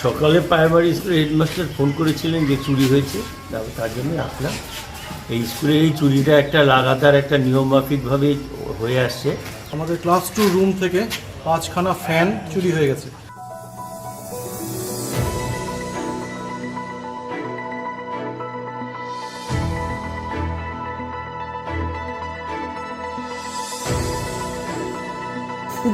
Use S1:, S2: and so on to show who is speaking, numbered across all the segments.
S1: সকালে প্রাইমারি স্কুলের headmaster phone করেছিলেন যে চুরি হয়েছে, তার জন্যই আসলাম। এই স্কুলে এই চুরিটা একটা লাগাতার একটা নিয়মমাফিকভাবে হয়ে আসছে।
S2: আমাদের ক্লাস 2 রুম থেকে 5খানা ফ্যান চুরি হয়ে গেছে।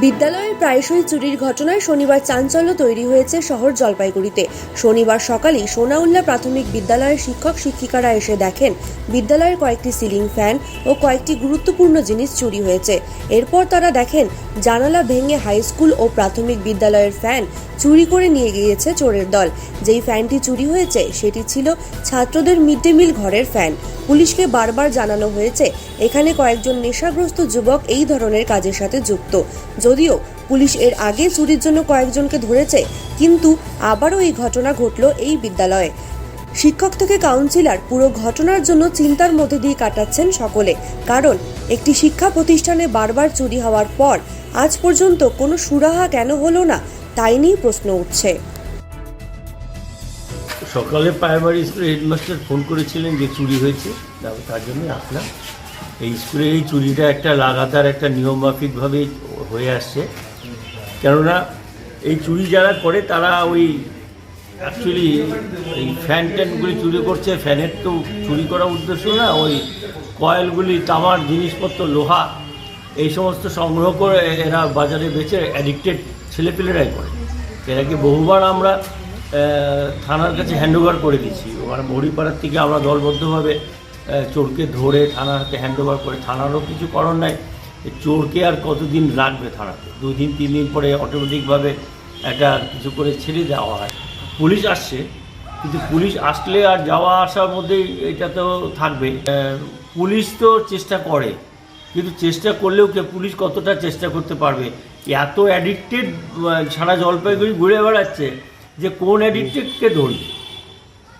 S3: বিদ্যালয়ের প্রায়শই চুরির ঘটনায় শনিবার চাঞ্চল্য তৈরি হয়েছে শহর জলপাইগুড়িতে। শনিবার সকালেই সোনাউল্লাহ প্রাথমিক বিদ্যালয়ের শিক্ষক শিক্ষিকারা এসে দেখেন বিদ্যালয়ের কয়েকটি সিলিং ফ্যান ও কয়েকটি গুরুত্বপূর্ণ জিনিস চুরি হয়েছে। এরপর তারা দেখেন জানালা ভেঙে হাই স্কুল ও প্রাথমিক বিদ্যালয়ের ফ্যান চুরি করে নিয়ে গিয়েছে চোরের দল। যেই ফ্যানটি চুরি হয়েছে সেটি ছিল ছাত্রদের মিড ডে মিল ঘরের ফ্যান। পুলিশকে বারবার জানানো হয়েছে এখানে কয়েকজন নেশাগ্রস্ত যুবক এই ধরনের কাজের সাথে যুক্ত। যদিও পুলিশ এর আগে চুরির জন্য কয়েকজনকে ধরেছে, কিন্তু আবারও এই ঘটনা ঘটল এই বিদ্যালয়ে। শিক্ষক থেকে কাউন্সিলর পুরো ঘটনার জন্য চিন্তার মধ্যে দিয়ে কাটাচ্ছেন সকলে, কারণ একটি শিক্ষা প্রতিষ্ঠানে বারবার চুরি হওয়ার পর আজ পর্যন্ত কোনো সুরাহা কেন হলো না তাই নিয়ে প্রশ্ন উঠছে।
S1: সকালে প্রাইমারি স্কুলের হেডমাস্টার ফোন করেছিলেন যে চুরি হয়েছে, তার জন্যই আসলাম। এই স্কুলে এই চুরিটা একটা লাগাতার একটা নিয়মমাফিকভাবে হয়ে আসছে। কেননা এই চুরি যারা করে তারা ওই অ্যাকচুয়ালি এই ফ্যান ট্যানগুলি চুরি করছে। ফ্যানের তো চুরি করার উদ্দেশ্য না, ওই কয়েলগুলি, তামার জিনিসপত্র, লোহা, এই সমস্ত সংগ্রহ করে এরা বাজারে বেচে অ্যাডিক্টেড ছেলেপেলেরাই করে। এরাকে বহুবার আমরা থানার কাছে হ্যান্ডওভার করে দিচ্ছি। ওখানে বড়িপাড়ার থেকে আমরা দলবদ্ধভাবে চোরকে ধরে থানার হাতে হ্যান্ডওভার করে, থানারও কিছু করার নাই। চোরকে আর কতদিন রাখবে থানাতে? 2 দিন 3 দিন পরে অটোমেটিকভাবে একটা কিছু করে ছেড়ে দেওয়া হয়। পুলিশ আসছে, কিন্তু পুলিশ আসলে আর যাওয়া আসার মধ্যেই এটা তো থাকবে। পুলিশ তো চেষ্টা করে, কিন্তু চেষ্টা করলেও পুলিশ কতটা চেষ্টা করতে পারবে? এত অ্যাডিক্টেড সারা জলপাইগুড়ি ঘুরে বেড়াচ্ছে যে কোন অ্যাডিক্টেডকে ধরবে?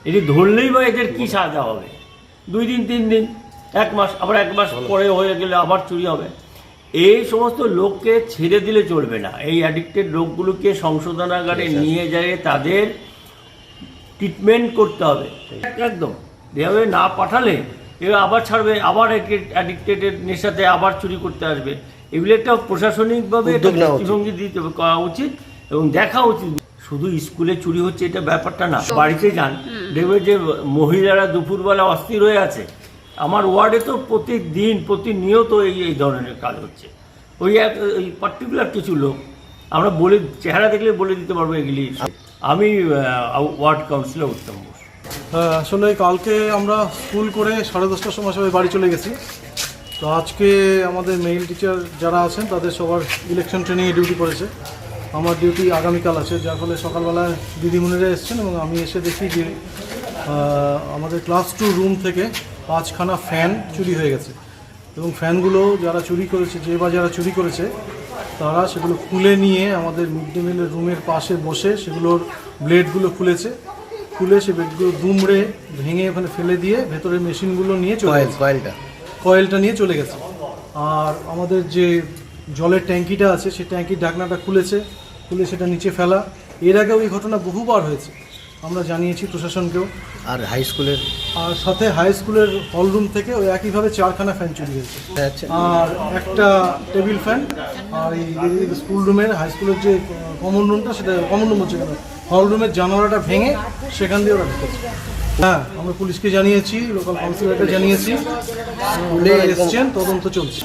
S1: এটি ধরলেই বা এদের কী সাজা হবে? 2 দিন 3 দিন, 1 মাস, আবার 1 মাস পরে হয়ে গেলে আবার চুরি হবে। এই সমস্ত লোককে ছেড়ে দিলে চলবে না। এই অ্যাডিক্টেড লোকগুলোকে সংশোধনাগারে নিয়ে যায়, তাদের ট্রিটমেন্ট করতে হবে একদম। এভাবে না পাঠালে এরা আবার ছাড়বে, আবার অ্যাডিক্টেডের নেশাতে আবার চুরি করতে আসবে। এগুলো একটা প্রশাসনিকভাবে দৃষ্টিভঙ্গি দিতে করা উচিত এবং দেখা উচিত। শুধু স্কুলে চুরি হচ্ছে এটা ব্যাপারটা না, বাড়িতে যান দেখবে যে মহিলারা দুপুরবেলা অস্থির হয়ে আছে। আমার ওয়ার্ডে তো প্রতিনিয়ত এই ধরনের কাজ হচ্ছে। ওই পার্টিকুলার কিছু লোক আমরা বলে, চেহারা দেখলে বলে দিতে পারবো এগুলি। আমি ওয়ার্ড কাউন্সিলর উত্তম বোস।
S2: আসলে কালকে আমরা স্কুল করে 10:30টার সময় সবাই বাড়ি চলে গেছি। তো আজকে আমাদের মেইল টিচার যারা আছেন তাদের সবার ইলেকশন ট্রেনিংয়ে ডিউটি পড়েছে। আমার ডিউটি আগামীকাল আছে, যার ফলে সকালবেলায় দিদিমণিরা এসছেন এবং আমি এসে দেখি যে আমাদের ক্লাস 2 রুম থেকে 5খানা ফ্যান চুরি হয়ে গেছে। এবং ফ্যানগুলো যারা চুরি করেছে, যারা চুরি করেছে তারা সেগুলো খুলে নিয়ে আমাদের মিড ডে মিলের রুমের পাশে বসে সেগুলোর ব্লেডগুলো খুলে সে ব্লেডগুলো দুমড়ে ভেঙে ওখানে ফেলে দিয়ে ভেতরের মেশিনগুলো নিয়ে কয়েলটা নিয়ে চলে গেছে। আর আমাদের যে জলের ট্যাঙ্কিটা আছে সেই ট্যাঙ্কির ঢাকনাটা খুলে সেটা নিচে ফেলা। এর আগেও এই ঘটনা বহুবার হয়েছে, আমরা জানিয়েছি প্রশাসনকেও।
S4: আর
S2: সাথে হাই স্কুলের হলরুম থেকে ওই একইভাবে 4খানা ফ্যান চুরি হয়েছে, আর একটা টেবিল ফ্যান। আর এই স্কুল রুমের, হাই স্কুলের যে কমন রুমটা, সেটা কমন রুম হচ্ছে কেন, হল রুমের জানালাটা ভেঙে সেখান দিয়ে ওরা ঢুকেছে। হ্যাঁ, আমরা পুলিশকে জানিয়েছি, লোকাল কাউন্সিলরকে জানিয়েছি, এসছেন, তদন্ত চলছে।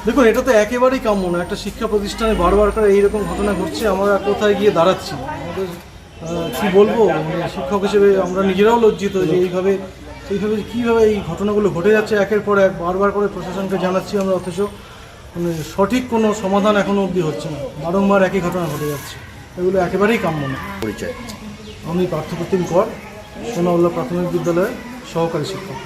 S2: দেখুন, এটা তো একেবারেই কাম্য না। একটা শিক্ষা প্রতিষ্ঠানে বারবার করে এইরকম ঘটনা ঘটছে, আমরা কোথায় গিয়ে দাঁড়াচ্ছি? আমাদের কী বলবো, শিক্ষক হিসেবে আমরা নিজেরাও লজ্জিত যে এইভাবে কীভাবে এই ঘটনাগুলো ঘটে যাচ্ছে একের পর এক। বারবার করে প্রশাসনকে জানাচ্ছি আমরা, অথচ সঠিক কোনো সমাধান এখনও অবধি হচ্ছে না। বারংবার একই ঘটনা ঘটে যাচ্ছে, এগুলো একেবারেই কাম্য না।
S4: পরিচয়:
S2: আমি পার্থপ্রতিম কর, সোনাউল্লাহ প্রাথমিক বিদ্যালয়ের সহকারী শিক্ষক।